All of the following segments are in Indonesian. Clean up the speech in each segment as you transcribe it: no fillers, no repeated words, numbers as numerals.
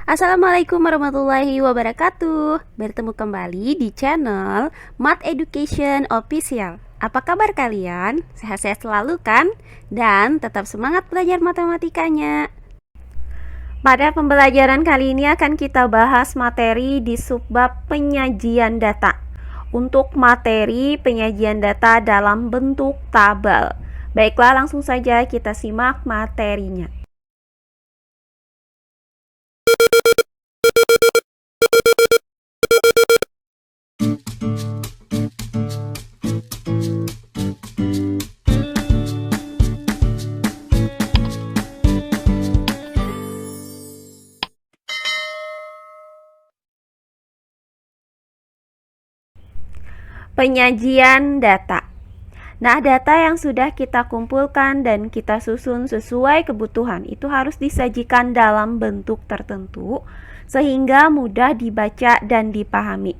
Assalamualaikum warahmatullahi wabarakatuh. Bertemu kembali di channel Math Education Official. Apa kabar kalian? Sehat-sehat selalu kan? Dan tetap semangat belajar matematikanya. Pada pembelajaran kali ini akan kita bahas materi di subbab penyajian data. Untuk materi penyajian data dalam bentuk tabel. Baiklah, langsung saja kita simak materinya. Penyajian data. Nah, data yang sudah kita kumpulkan dan kita susun sesuai kebutuhan itu harus disajikan dalam bentuk tertentu sehingga mudah dibaca dan dipahami.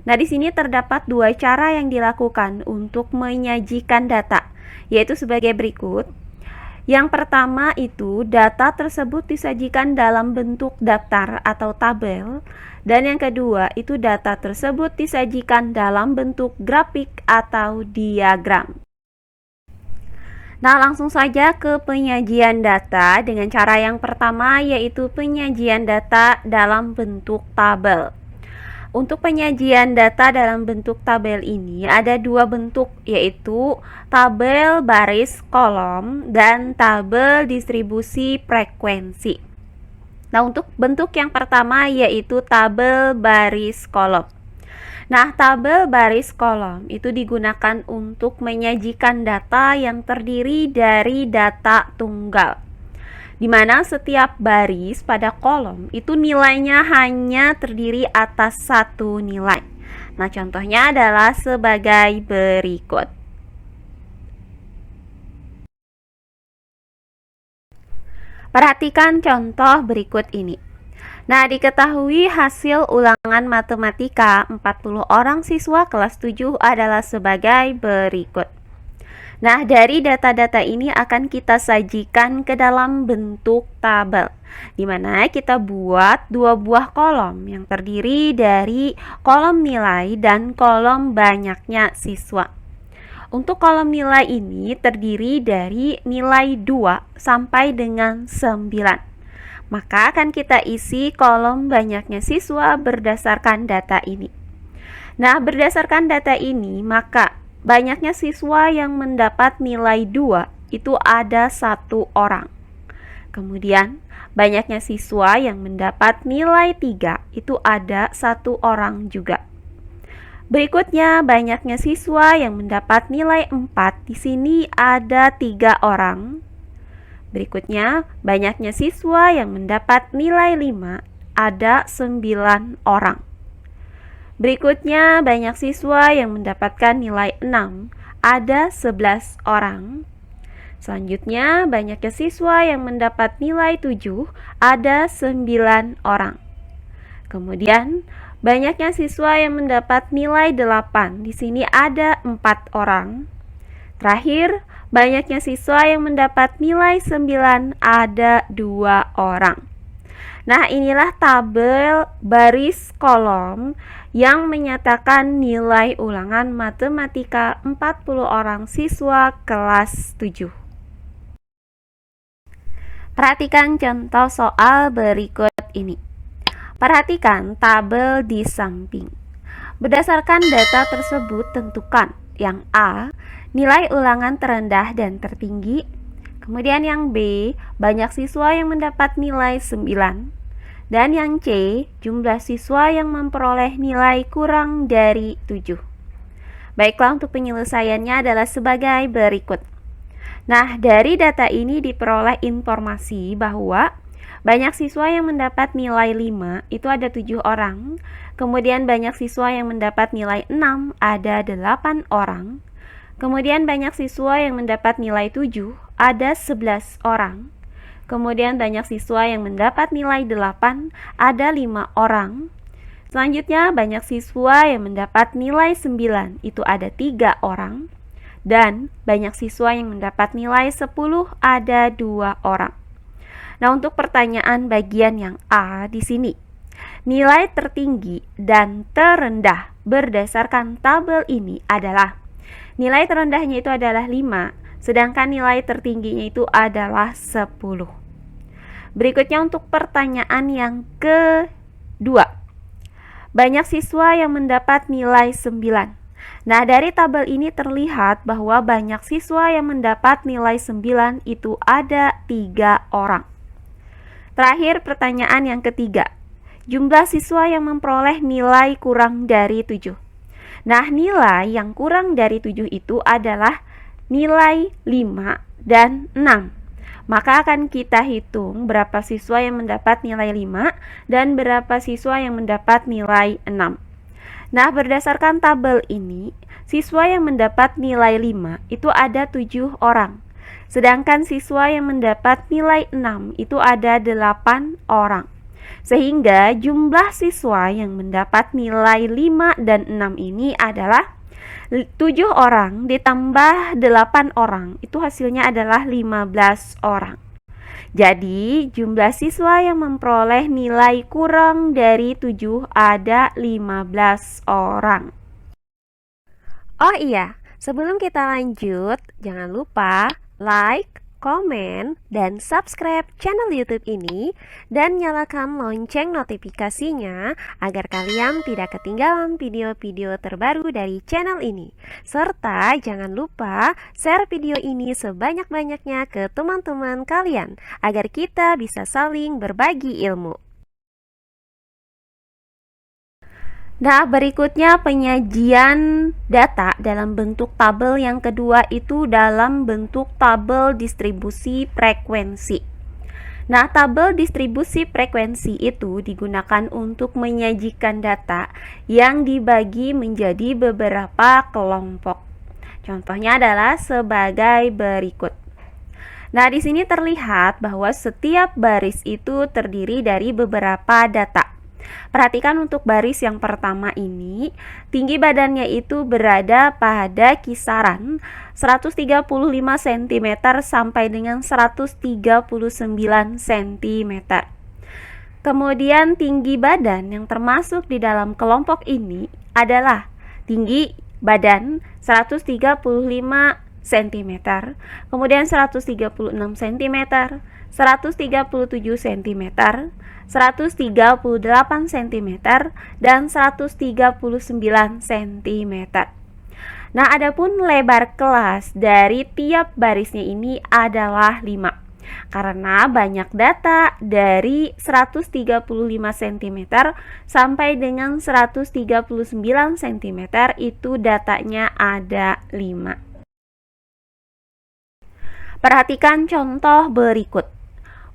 Nah, di sini terdapat dua cara yang dilakukan untuk menyajikan data, yaitu sebagai berikut. Yang pertama itu data tersebut disajikan dalam bentuk daftar atau tabel, dan yang kedua itu data tersebut disajikan dalam bentuk grafik atau diagram. Nah, langsung saja ke penyajian data dengan cara yang pertama, yaitu penyajian data dalam bentuk tabel. Untuk penyajian data dalam bentuk tabel ini ada dua bentuk, yaitu tabel baris kolom dan tabel distribusi frekuensi. Nah, untuk bentuk yang pertama yaitu tabel baris kolom. Nah, tabel baris kolom itu digunakan untuk menyajikan data yang terdiri dari data tunggal, di mana setiap baris pada kolom itu nilainya hanya terdiri atas satu nilai. Nah, contohnya adalah sebagai berikut. Perhatikan contoh berikut ini. Nah, diketahui hasil ulangan matematika 40 orang siswa kelas 7 adalah sebagai berikut. Nah, dari data-data ini akan kita sajikan ke dalam bentuk tabel, di mana kita buat dua buah kolom yang terdiri dari kolom nilai dan kolom banyaknya siswa. Untuk kolom nilai ini terdiri dari nilai 2 sampai dengan 9. Maka akan kita isi kolom banyaknya siswa berdasarkan data ini. Nah, berdasarkan data ini, maka banyaknya siswa yang mendapat nilai 2 itu ada 1 orang. Kemudian, banyaknya siswa yang mendapat nilai 3 itu ada 1 orang juga. Berikutnya, banyaknya siswa yang mendapat nilai 4, di sini ada 3 orang. Berikutnya, banyaknya siswa yang mendapat nilai 5, ada 9 orang. Berikutnya, banyak siswa yang mendapatkan nilai 6, ada 11 orang. Selanjutnya, banyaknya siswa yang mendapat nilai 7, ada 9 orang. Kemudian, banyaknya siswa yang mendapat nilai 8, di sini ada 4 orang. Terakhir, banyaknya siswa yang mendapat nilai 9, ada 2 orang. Nah, inilah tabel baris kolom yang menyatakan nilai ulangan matematika 40 orang siswa kelas 7. Perhatikan contoh soal berikut ini. Perhatikan tabel di samping. Berdasarkan data tersebut, tentukan yang A, nilai ulangan terendah dan tertinggi. Kemudian yang B, banyak siswa yang mendapat nilai 9. Dan yang C, jumlah siswa yang memperoleh nilai kurang dari 7. Baiklah, untuk penyelesaiannya adalah sebagai berikut. Nah, dari data ini diperoleh informasi bahwa banyak siswa yang mendapat nilai 5 itu ada 7 orang. Kemudian banyak siswa yang mendapat nilai 6 ada 8 orang. Kemudian banyak siswa yang mendapat nilai 7 ada 11 orang. Kemudian banyak siswa yang mendapat nilai 8 ada 5 orang. Selanjutnya banyak siswa yang mendapat nilai 9 itu ada 3 orang. Dan banyak siswa yang mendapat nilai 10 ada 2 orang. Nah, untuk pertanyaan bagian yang A di sini, nilai tertinggi dan terendah berdasarkan tabel ini adalah, nilai terendahnya itu adalah 5, sedangkan nilai tertingginya itu adalah 10. Berikutnya untuk pertanyaan yang kedua, banyak siswa yang mendapat nilai 9. Nah, dari tabel ini terlihat bahwa banyak siswa yang mendapat nilai 9 itu ada 3 orang. Terakhir, pertanyaan yang ketiga, jumlah siswa yang memperoleh nilai kurang dari 7. Nah, nilai yang kurang dari 7 itu adalah nilai 5 dan 6. Maka akan kita hitung berapa siswa yang mendapat nilai 5 dan berapa siswa yang mendapat nilai 6. Nah, berdasarkan tabel ini, siswa yang mendapat nilai 5 itu ada 7 orang. Sedangkan siswa yang mendapat nilai 6 itu ada 8 orang. Sehingga jumlah siswa yang mendapat nilai 5 dan 6 ini adalah 7 orang ditambah 8 orang. Itu hasilnya adalah 15 orang. Jadi, jumlah siswa yang memperoleh nilai kurang dari 7 ada 15 orang. Oh iya, sebelum kita lanjut, jangan lupa like, komen, dan subscribe channel YouTube ini dan nyalakan lonceng notifikasinya agar kalian tidak ketinggalan video-video terbaru dari channel ini. Serta jangan lupa share video ini sebanyak-banyaknya ke teman-teman kalian agar kita bisa saling berbagi ilmu. Nah, berikutnya penyajian data dalam bentuk tabel yang kedua itu dalam bentuk tabel distribusi frekuensi. Nah, tabel distribusi frekuensi itu digunakan untuk menyajikan data yang dibagi menjadi beberapa kelompok. Contohnya adalah sebagai berikut. Nah, di sini terlihat bahwa setiap baris itu terdiri dari beberapa data. Perhatikan untuk baris yang pertama ini, tinggi badannya itu berada pada kisaran 135 cm sampai dengan 139 cm. Kemudian tinggi badan yang termasuk di dalam kelompok ini adalah tinggi badan 135 cm, kemudian 136 cm, 137 cm, 138 cm, dan 139 cm. Nah, adapun lebar kelas dari tiap barisnya ini adalah 5. Karena banyak data dari 135 cm sampai dengan 139 cm itu datanya ada 5. Perhatikan contoh berikut.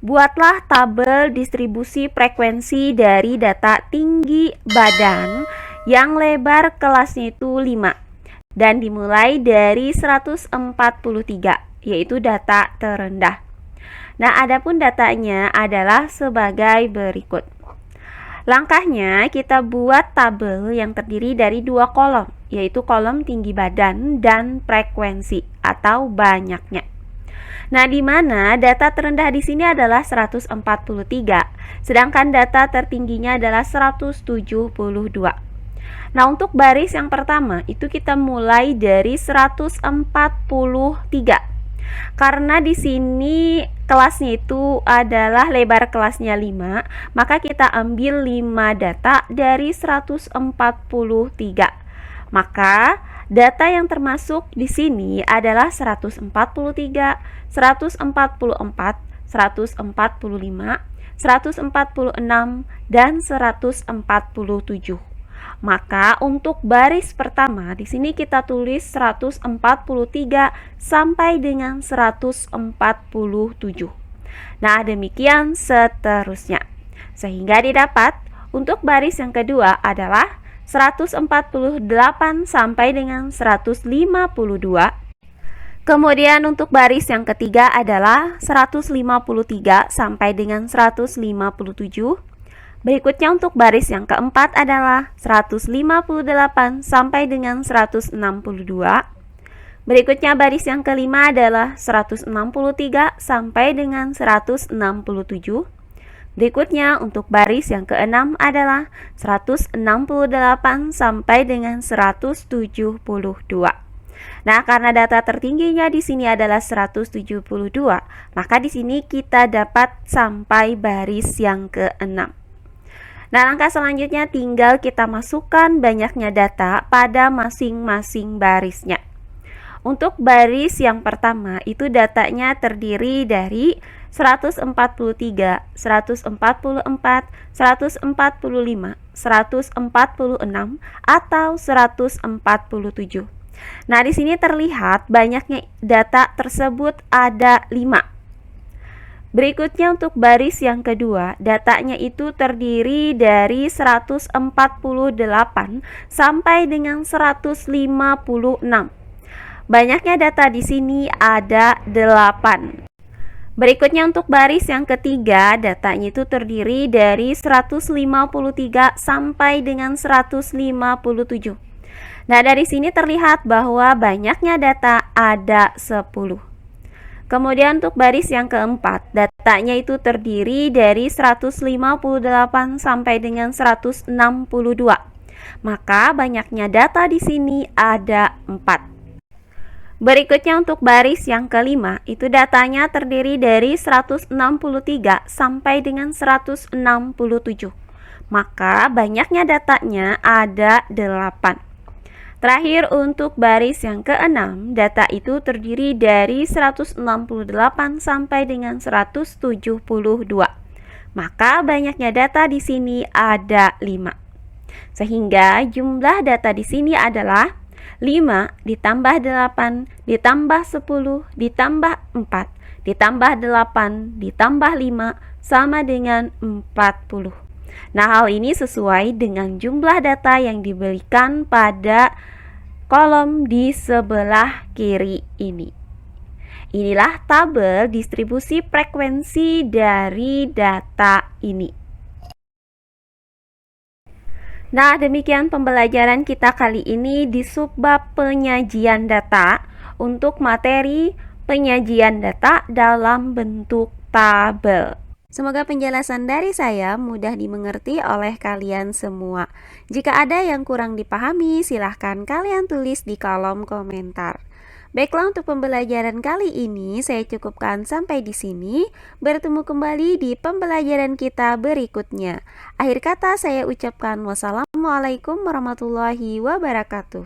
Buatlah tabel distribusi frekuensi dari data tinggi badan yang lebar kelasnya itu 5 dan dimulai dari 143, yaitu data terendah. Nah, adapun datanya adalah sebagai berikut. Langkahnya kita buat tabel yang terdiri dari 2 kolom, yaitu kolom tinggi badan dan frekuensi atau banyaknya. Nah, di mana data terendah di sini adalah 143, sedangkan data tertingginya adalah 172. Nah, untuk baris yang pertama itu kita mulai dari 143. Karena di sini kelasnya itu adalah lebar kelasnya 5, maka kita ambil 5 data dari 143. Maka data yang termasuk di sini adalah 143, 144, 145, 146, dan 147. Maka untuk baris pertama di sini kita tulis 143 sampai dengan 147. Nah, demikian seterusnya. Sehingga didapat untuk baris yang kedua adalah 148 sampai dengan 152. Kemudian untuk baris yang ketiga adalah 153 sampai dengan 157. Berikutnya untuk baris yang keempat adalah 158 sampai dengan 162. Berikutnya baris yang kelima adalah 163 sampai dengan 167. Berikutnya untuk baris yang keenam adalah 168 sampai dengan 172. Nah, karena data tertingginya di sini adalah 172, maka di sini kita dapat sampai baris yang keenam. Nah, langkah selanjutnya tinggal kita masukkan banyaknya data pada masing-masing barisnya. Untuk baris yang pertama itu datanya terdiri dari 143, 144, 145, 146 atau 147. Nah, di sini terlihat banyaknya data tersebut ada 5. Berikutnya untuk baris yang kedua, datanya itu terdiri dari 148 sampai dengan 156. Banyaknya data di sini ada 8. Berikutnya untuk baris yang ketiga, datanya itu terdiri dari 153 sampai dengan 157. Nah, dari sini terlihat bahwa banyaknya data ada 10. Kemudian untuk baris yang keempat, datanya itu terdiri dari 158 sampai dengan 162. Maka banyaknya data di sini ada 4. Berikutnya untuk baris yang kelima, itu datanya terdiri dari 163 sampai dengan 167. Maka banyaknya datanya ada 8. Terakhir untuk baris yang keenam, data itu terdiri dari 168 sampai dengan 172. Maka banyaknya data di sini ada 5. Sehingga jumlah data di sini adalah 5 ditambah 8 ditambah 10 ditambah 4 ditambah 8 ditambah 5 sama dengan 40. Nah, hal ini sesuai dengan jumlah data yang diberikan pada kolom di sebelah kiri ini. Inilah tabel distribusi frekuensi dari data ini. Nah, demikian pembelajaran kita kali ini di subbab penyajian data untuk materi penyajian data dalam bentuk tabel. Semoga penjelasan dari saya mudah dimengerti oleh kalian semua. Jika ada yang kurang dipahami, silahkan kalian tulis di kolom komentar. Baiklah, untuk pembelajaran kali ini saya cukupkan sampai di sini. Bertemu kembali di pembelajaran kita berikutnya. Akhir kata saya ucapkan wassalamualaikum warahmatullahi wabarakatuh.